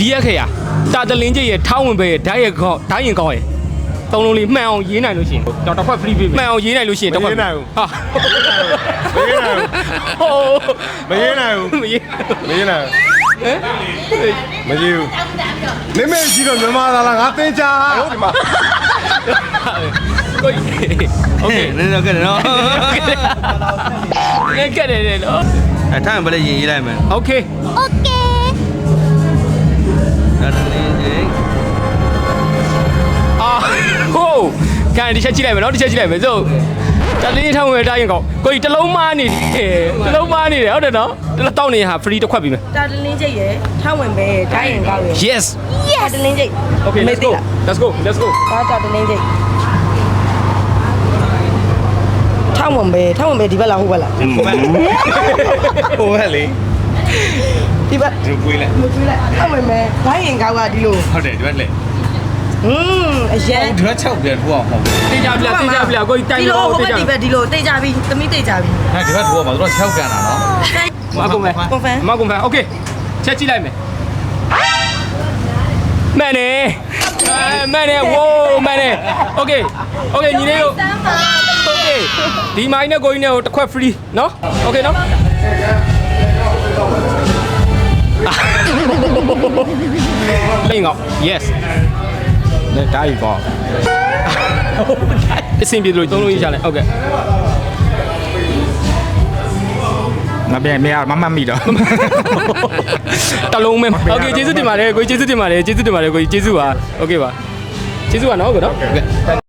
ဒီရက်ခေတာတလင်းကြီးရဲ့ထောင်းဝင်ပဲရဲ့ဓာတ်ရဲ့ခေါင်းဓာတ်ရင်ကောင်းရဲ့သုံးလုံးလေးမှန်အောင်ရေးနိုင်လို့ရှိရင်တော့တစ်ခွက် free ပေးမယ်မှန်အောင်ရေးနိုင်လို့ရှိရင်တစ်ခွက်ဟာမရေးနိုင်ဘူးမရေးနိုင်ဘူး မရေးဘူးမမေ့ကြည့်တော့မြန်မာသားလားငါသင်ချာဟုတ်ဒီမှာ ကိုโอเค နည်းနည်းကဲနော် လည်းကက်တယ်နော် အဲထိုင်ဘယ်လဲရင်ရေးလိုက်မယ် โอเค ဒါတလင်းကြီး အာဟိုးကန်ဒီချက်ကြည့်လိုက်မယ်နော်ဒီချက်ကြည့်လိုက်မယ်ဆိုတလင်းထောင်းဝင်တာရင်ကောကိုကြီးတစ်လုံးမားနေတယ်တစ်လုံးမားနေတယ်ဟုတ်တယ်နော်တစ်လုံးတောက်နေဟာ free တစ်ခွက်ပြီးမယ် တာတလင်းကျိတ်ရယ်ထောင်းဝင်ပဲဓာတ်ရင်ကောက်ရယ် yes တာတလင်းကျိတ် okay let's go let's go let's go တာတလင်းကျိတ်ထောင်းဝင်ပဲဒီဘက်လာဟိုဘက်လာ ဟိုဟဲ့လေ ဒီဘက် ဒီကွေးလိုက် မကြည့်လိုက်ထောင်းဝင်ပဲဓာတ်ရင်ကောက်ကဒီလို ဟုတ်တယ်ဒီဘက်လေ အရန် ဒီဘက်6ပြန်ထိုးအောင်ဟုတ် တေးကြပြကိုကြီးတိုင် ဒီလို တော့ ဟို တေး ဘက် ကြ ဒီဘက်ဒီလိုတိတ်ကြပြီသမီးတိတ်ကြပြီ အဲဒီဘက်ထိုးအောင်ပါတို့6ကန်တာနော် မကုန်မယ် ကွန်ဖန် မကုန်မယ် okay ချက်ကြည့်လိုက်မယ်မှန်တယ်မှန်တယ်ဝိုးမှန်တယ် okay okay ညီလေးတို့ okay ဒီမိုင်းနဲ့ကိုကြီးနဲ့ကိုတစ်ခွက် free နော် okay နော်လိမ့်ကော yes နဲ့တားရီကောအဆင်ပြေလို့သုံးလို့ရချလိုက် okay မပြန်မရမမမိတော့ တလုံးမဲโอเคကျေးဇူးတင်ပါတယ်ကိုကြီးကျေးဇူးတင်ပါတယ်ကိုကြီးကျေးဇူးပါโอเคပါကျေးဇူးပါနော်ကိုနော်